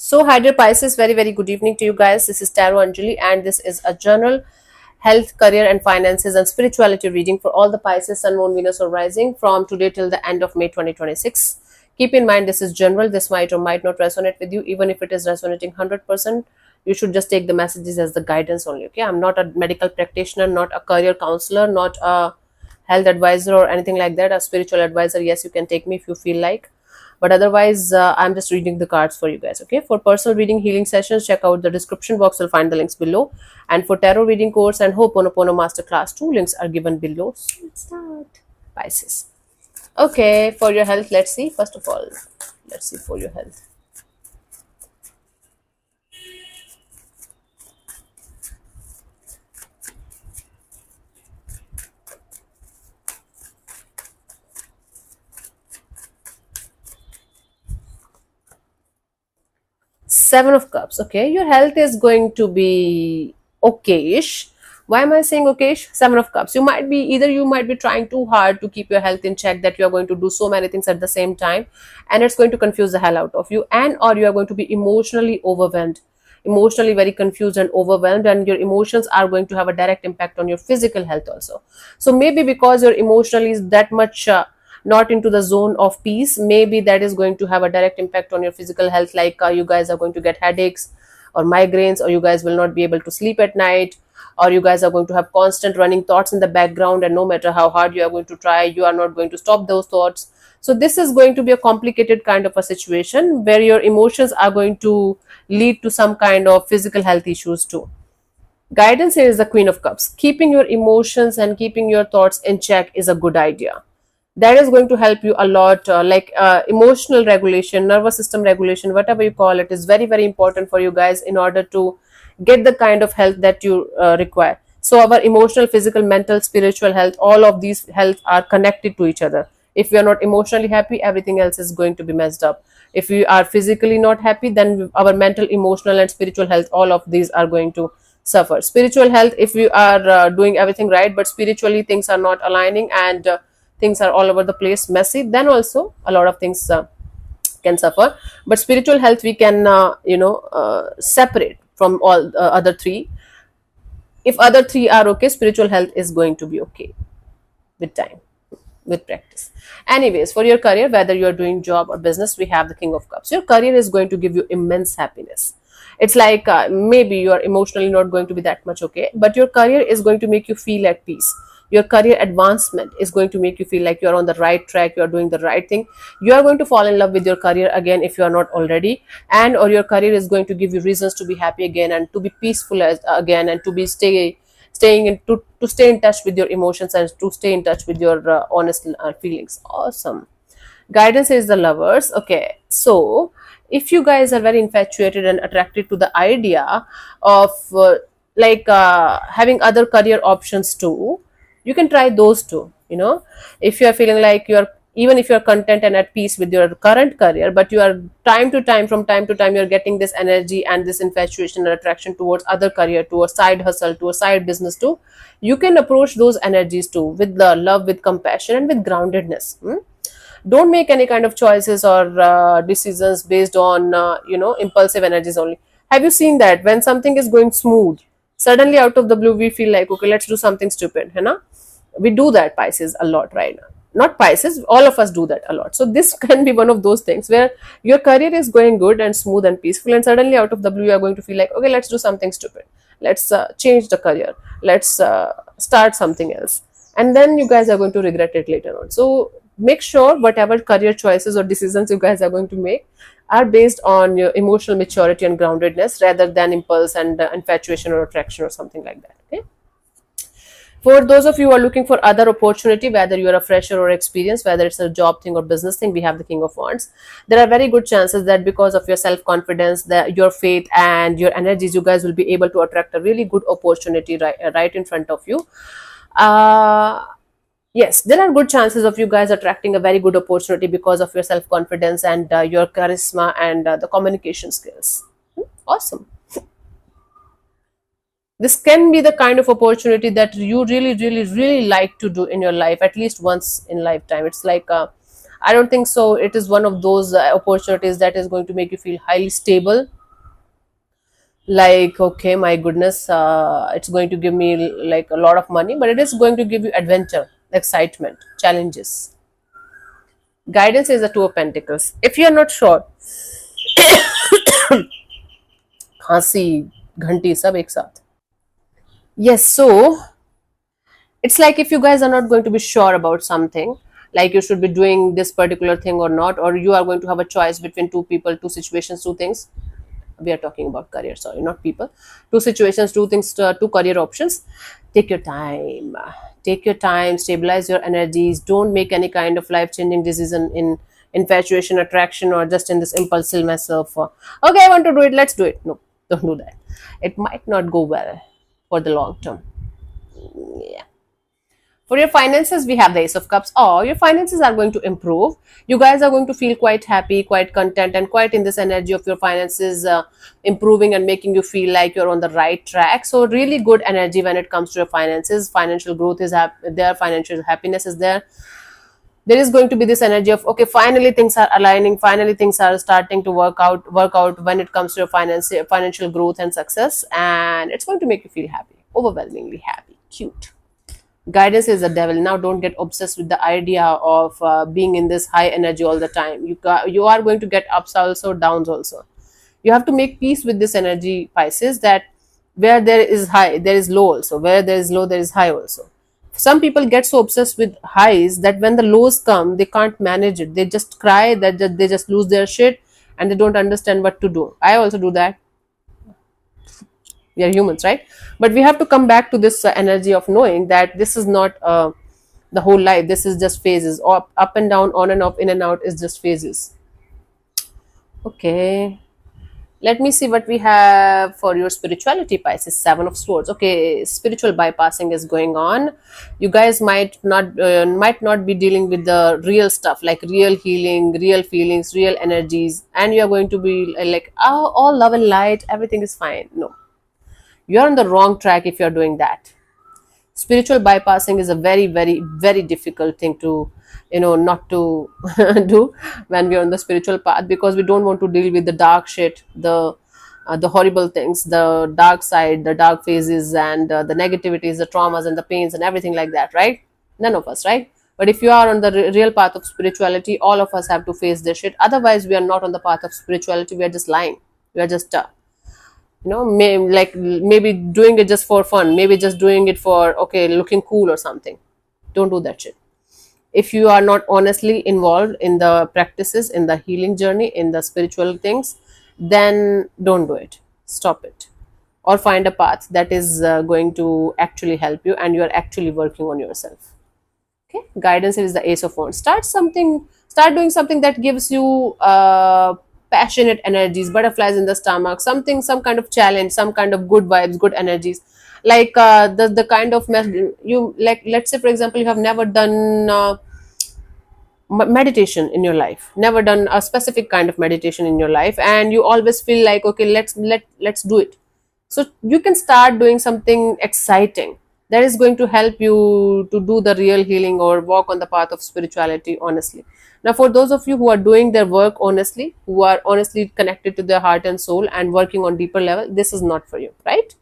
So, hi dear Pisces, very, very good evening to you guys. This is Tarot Anjali, and this is a general health, career, and finances and spirituality reading for all the Pisces, Sun, Moon, Venus, or Rising from today till the end of May 2026. Keep in mind, this is general. This might or might not resonate with you, even if it is resonating 100%. You should just take the messages as the guidance only. Okay, I'm not a medical practitioner, not a career counselor, not a health advisor or anything like that. A spiritual advisor, yes, you can take me if you feel like, but otherwise I'm just reading the cards for you guys. Okay, for personal reading healing sessions, check out the description box. You'll find the links below, and for tarot reading course and Ho'oponopono masterclass, 2 links are given below. So let's start. Pisces. Okay, for your health, let's see. First of all, let's see for your health. Seven of Cups. Okay, your health is going to be okayish. Why am I saying okayish? Seven of Cups. You might be trying too hard to keep your health in check, that you are going to do so many things at the same time, and it's going to confuse the hell out of you, and or you are going to be emotionally overwhelmed, emotionally very confused and overwhelmed, and your emotions are going to have a direct impact on your physical health also. So maybe because your emotionally is that much not into the zone of peace, maybe that is going to have a direct impact on your physical health, like you guys are going to get headaches or migraines, or you guys will not be able to sleep at night, or you guys are going to have constant running thoughts in the background, and no matter how hard you are going to try, you are not going to stop those thoughts. So this is going to be a complicated kind of a situation where your emotions are going to lead to some kind of physical health issues too. Guidance here is the Queen of Cups. Keeping your emotions and keeping your thoughts in check is a good idea. That is going to help you a lot, emotional regulation, nervous system regulation, whatever you call it, is very, very important for you guys in order to get the kind of health that you require. So our emotional, physical, mental, spiritual health, all of these health are connected to each other. If we are not emotionally happy, everything else is going to be messed up. If we are physically not happy, then our mental, emotional, and spiritual health, all of these are going to suffer. Spiritual health, if we are doing everything right, but spiritually things are not aligning, and things are all over the place, messy, then also a lot of things can suffer. But spiritual health we can separate from all other three. If other three are okay, spiritual health is going to be okay with time, with practice. Anyways, for your career, whether you're doing job or business, we have the King of Cups. Your career is going to give you immense happiness. It's like maybe you are emotionally not going to be that much okay, but your career is going to make you feel at peace. Your career advancement is going to make you feel like you're on the right track, you're doing the right thing. You are going to fall in love with your career again if you are not already, and or your career is going to give you reasons to be happy again, and to be peaceful again, and to be staying in to stay in touch with your emotions, and to stay in touch with your honest feelings. Awesome. Guidance is the Lovers. Okay, so if you guys are very infatuated and attracted to the idea of having other career options too, you can try those too. If you are feeling like you're, even if you're content and at peace with your current career, but you are from time to time, you're getting this energy and this infatuation and attraction towards other career, to a side hustle, to a side business too, you can approach those energies too with the love, with compassion, and with groundedness. Don't make any kind of choices or decisions based on impulsive energies only. Have you seen that when something is going smooth, suddenly out of the blue we feel like, okay, let's do something stupid, है ना? We do that, Pisces, a lot right now. Not Pisces, all of us do that a lot. So this can be one of those things where your career is going good and smooth and peaceful, and suddenly out of the blue you are going to feel like, okay, let's do something stupid, let's change the career, let's start something else, and then you guys are going to regret it later on. So make sure whatever career choices or decisions you guys are going to make are based on your emotional maturity and groundedness, rather than impulse and infatuation or attraction or something like that. Okay, for those of you who are looking for other opportunity, whether you are a fresher or experienced, whether it's a job thing or business thing, we have the King of Wands. There are very good chances that because of your self-confidence, your faith, and your energies, you guys will be able to attract a really good opportunity right in front of you. Yes, there are good chances of you guys attracting a very good opportunity because of your self-confidence and your charisma and the communication skills. Awesome. This can be the kind of opportunity that you really, really, really like to do in your life, at least once in lifetime. It's like I don't think so. It is one of those opportunities that is going to make you feel highly stable. Like, okay, my goodness, it's going to give me like a lot of money, but it is going to give you adventure, excitement, challenges. Guidance is the Two of Pentacles. If you are not sure, खांसी घंटी सब एक साथ. Yes, so it's like if you guys are not going to be sure about something, like you should be doing this particular thing or not, or you are going to have a choice between two people, two situations, two things. We are talking about career, sorry, not people. Two situations, two things, two career options. Take your time. Take your time, stabilize your energies. Don't make any kind of life-changing decision in infatuation, attraction, or just in this impulsiveness of, okay, I want to do it, let's do it. No, don't do that. It might not go well for the long term. Yeah. For your finances, we have the Ace of Cups. Oh, your finances are going to improve. You guys are going to feel quite happy, quite content, and quite in this energy of your finances improving and making you feel like you're on the right track. So really good energy when it comes to your finances. Financial growth is there. Financial happiness is there. There is going to be this energy of, okay, finally things are aligning. Finally things are starting to work out when it comes to your financial growth and success. And it's going to make you feel happy, overwhelmingly happy, cute. Guidance is the Devil. Now don't get obsessed with the idea of being in this high energy all the time. You are going to get ups also, downs also. You have to make peace with this energy, Pisces, that where there is high there is low also, where there is low there is high also. Some people get so obsessed with highs that when the lows come they can't manage it. They just cry, that they just lose their shit, and they don't understand what to do. I also do that. We are humans, right? But we have to come back to this energy of knowing that this is not the whole life. This is just phases. Up and down, on and off, in and out is just phases. Okay, let me see what we have for your spirituality, Pisces. Seven of Swords. Okay, spiritual bypassing is going on. You guys might not be dealing with the real stuff, like real healing, real feelings, real energies, and you are going to be like, oh, all love and light, everything is fine. No, you're on the wrong track if you're doing that. Spiritual bypassing is a very, very, very difficult thing to, not to do when we're on the spiritual path, because we don't want to deal with the dark shit, the horrible things, the dark side, the dark phases, and the negativities, the traumas, and the pains, and everything like that, right? None of us, right? But if you are on the real path of spirituality, all of us have to face this shit. Otherwise, we are not on the path of spirituality. We are just lying. We are just maybe doing it just for fun, maybe just doing it for, okay, looking cool or something. Don't do that shit. If you are not honestly involved in the practices, in the healing journey, in the spiritual things, then don't do it. Stop it, or find a path that is going to actually help you and you are actually working on yourself. Okay, guidance is the Ace of Wands. Start doing something that gives you passionate energies, butterflies in the stomach, some kind of challenge, some kind of good vibes, good energies. Like the kind of you like, let's say for example, you have never done meditation in your life, never done a specific kind of meditation in your life, and you always feel like, okay, let's do it. So you can start doing something exciting that is going to help you to do the real healing or walk on the path of spirituality honestly. Now, for those of you who are doing their work honestly, who are honestly connected to their heart and soul and working on deeper level, this is not for you, right?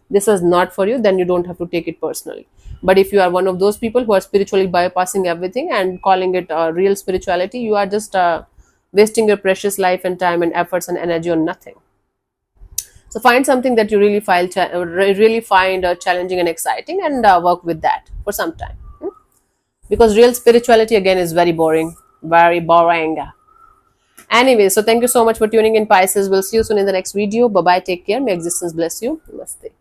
This is not for you, then you don't have to take it personally. But if you are one of those people who are spiritually bypassing everything and calling it real spirituality, you are just wasting your precious life and time and efforts and energy on nothing. So find something that you really find challenging and exciting, and work with that for some time. Because real spirituality, again, is very boring. Very boring. Anyway, so thank you so much for tuning in, Pisces. We'll see you soon in the next video. Bye bye. Take care. May existence bless you. Namaste.